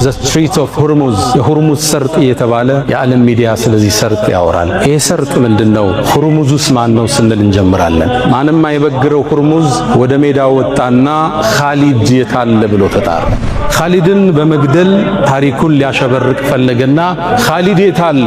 The Strait of Hormuz የሆርሙዝ ሰርጥ የተባለ የዓለም ሚዲያ ስለዚህ ሰርጥ ያወራል። ይሄ ሰርጥ ምንድነው? ሆርሙዝስ ማን ነው ስንል እንጀምራለን። ማንም አይበግረው ሆርሙዝ ወደ ሜዳ ወጣና ኻሊድ የታለ ብሎ ተጣራ። ኻሊድን በመግደል ታሪኩን ሊያሸበርቅ ፈለገና ኻሊድ የታል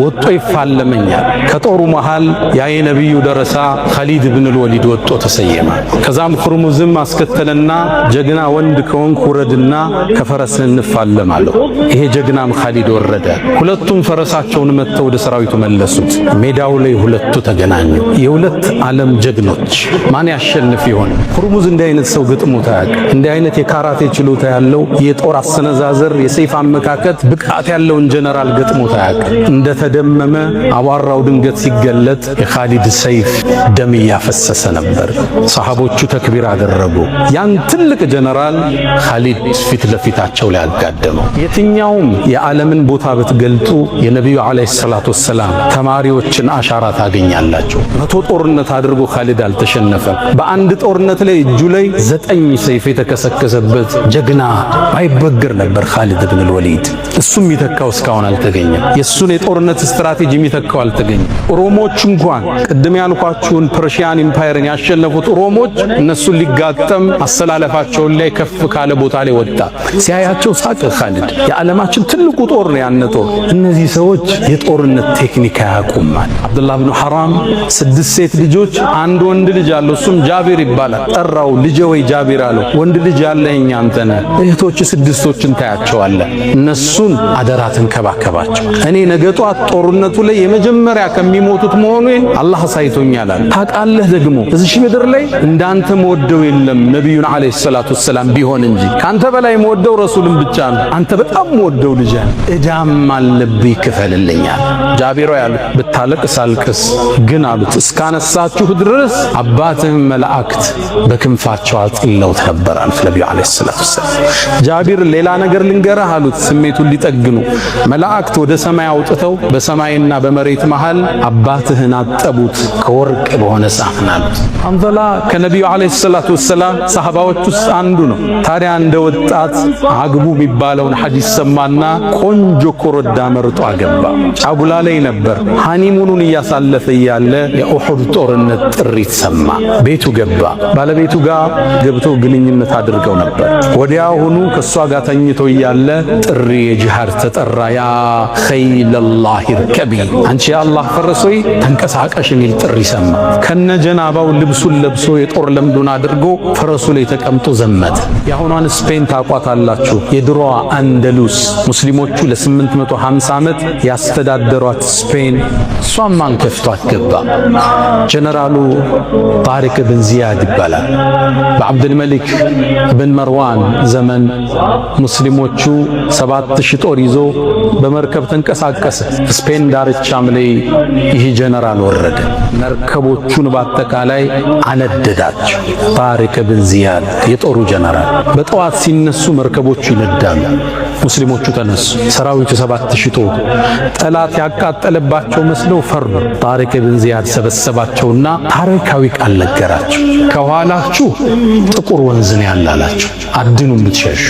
ወጦ ይፋለመኛል። ከጦሩ መሃል ያ የነብዩ ደረሳ ኻሊድ ኢብኑ አልወሊድ ወጦ ተሰየመ። ከዛም ሆርሙዝም አስከተለና ጀግና ወንድ ከሆንክ ውረድና ከፈረስህ እንፋለማለሁ። ይሄ ጀግናም ኻሊድ ወረደ። ሁለቱም ፈረሳቸውን መተው ወደ ሰራዊቱ መለሱት። ሜዳው ላይ ሁለቱ ተገናኙ። የሁለት ዓለም ጀግኖች ማን ያሸንፍ ይሆን? ሆርሙዝ እንዲህ አይነት ሰው ገጥሞት አያውቅም። እንዲህ አይነት የካራቴ ችሎታ ያለው የጦር አሰነዛዘር የሰይፍ አመካከት ብቃት ያለውን ጀነራል ገጥሞት አያውቅም። እንደተደመመ አቧራው ድንገት ሲገለጥ የኻሊድ ሰይፍ ደም እያፈሰሰ ነበር። ሰሃቦቹ ተክቢር አደረጉ። ያን ትልቅ ጀነራል ኻሊድ ፊት ለፊታቸው ላይ አጋደመው። የትኛውም የዓለምን ቦታ ብትገልጡ የነቢዩ ዓለይሂ ሰላቱ ወሰላም ተማሪዎችን አሻራ ታገኛላችሁ። 100 ጦርነት አድርጎ ኻሊድ አልተሸነፈም። በአንድ ጦርነት ላይ እጁ ላይ 9 ሰይፍ የተከሰከሰበት ጀግና አይበግር ነበር ኻሊድ ኢብኑ አልወሊድ። እሱም የሚተካው እስካሁን አልተገኘም። የሱን የጦርነት ስትራቴጂ የሚተካው አልተገኘም። ሮሞች እንኳን ቅድም ያልኳችሁን ፐርሺያን ኢምፓየርን ያሸነፉት ሮሞች እነሱን ሊጋጠም አሰላለፋቸውን ላይ ከፍ ካለ ቦታ ላይ ወጣ። ሲያያቸው ሳቀ ኻሊድ። የዓለማችን ትልቁ ጦር ነው ያነ ጦር። እነዚህ ሰዎች የጦርነት ቴክኒክ አያውቁማል። አብዱላህ ኢብኑ ሐራም 6 ሴት ልጆች፣ አንድ ወንድ ልጅ አለው። እሱም ጃቢር ይባላል። ጠራው። ልጄ ወይ ጃቢር አለው። ወንድ ልጅ ያለኝ አንተ ነህ። እህቶች 6ቶችን ታያቸዋለህ። እነሱን አደራ ተንከባከባቸው። እኔ ነገ ጧት ጦርነቱ ላይ የመጀመሪያ ከሚሞቱት መሆኑን አላህ አሳይቶኛል አለ። ታውቃለህ ደግሞ እዚህ ምድር ላይ እንዳንተ መወደው የለም ነብዩን አለይሂ ሰላቱ ወሰላም ቢሆን እንጂ ካንተ በላይ መወደው ረሱልን ብቻ ነው። አንተ በጣም መወደው ልጅ እዳም አለብኝ ክፈልልኛል። ጃቢሮ ያሉት ብታለቅስ አልቅስ፣ ግን አሉት እስካነሳችሁ ድረስ አባትህ መላእክት በክንፋቸው አጥለውት ነበር አሉት ነብዩ አለይሂ ሰላቱ ወሰላም። ጃቢር ሌላ ነገር ልንገርህ አሉት ስሜቱን ሊጠግኑ። መላእክት ወደ ሰማይ አውጥተው በሰማይና በመሬት መሃል አባትህን አጠቡት ከወርቅ በሆነ ሳህን አሉት። አንዘላ ከነቢዩ አለይሂ ሰላቱ ወሰላም ሰሃባዎች ውስጥ አንዱ ነው። ታዲያ እንደ ወጣት አግቡ የሚባለውን ሐዲስ ሰማና ቆንጆ ኮረዳ መርጦ አገባ። ጫጉላ ላይ ነበር። ሃኒሙኑን እያሳለፈ እያለ የኡሁድ ጦርነት ጥሪት ሰማ። ቤቱ ገባ። ባለቤቱ ጋር ገብቶ ግንኙነት አድርገው ነበር። ወዲያውኑ ከሷ ጋር ተኝቶ እያለ ጥሪ የጂሃድ ተጠራ። ያ ኸይለላህ ርከቢ፣ አንቺ የአላህ ፈረስ ሆይ ተንቀሳቀሽ የሚል ጥሪ ሰማ። ከነጀናባው ልብሱን ለብሶ የጦር ለምዱን አድርጎ ፈረሱ ላይ ተቀምጦ ዘመተ። የአሁኗን ስፔን ታቋታላችሁ። የድሮዋ አንደሉስ ሙስሊሞቹ ለ850 ዓመት ያስተዳደሯት ስፔን፣ እሷም ማን ከፍቷት ገባ? ጀነራሉ ጣሪቅ ብን ዚያድ ይባላል። በአብዱልመሊክ ብን መርዋን ዘመን ሙስሊሞቹ 7000 ጦር ይዞ በመርከብ ተንቀሳቀሰ። ስፔን ዳርቻም ላይ ይህ ጀነራል ወረደ። መርከቦቹን በአጠቃላይ አነደዳቸው። ጣሪቅ ብን ዚያድ የጦሩ ጀነራል። በጠዋት ሲነሱ መርከቦቹ ይነዳሉ። ሙስሊሞቹ ተነሱ። ሰራዊቱ 7000 ጦር ጠላት ያቃጠለባቸው መስለው ፈሩ። ጣሪቅ ብን ዚያድ ሰበሰባቸውና ታሪካዊ ቃል ነገራቸው። ከኋላችሁ ጥቁር ወንዝ ነው ያላላችሁ፣ አድኑም ብትሸሹ።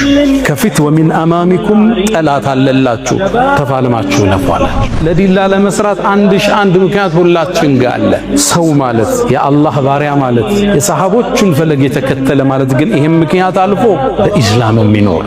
ከፊት ወሚን አማሚኩም ጠላት አለላችሁ፣ ተፋልማችሁ ነፏላችሁ። ለዲላ ለመስራት 1001 ምክንያት ሁላችን ጋር አለ። ሰው ማለት የአላህ ባሪያ ማለት የሰሃቦቹን ፈለግ የተከተለ ማለት ግን ይሄን ምክንያት አልፎ በኢስላም የሚኖር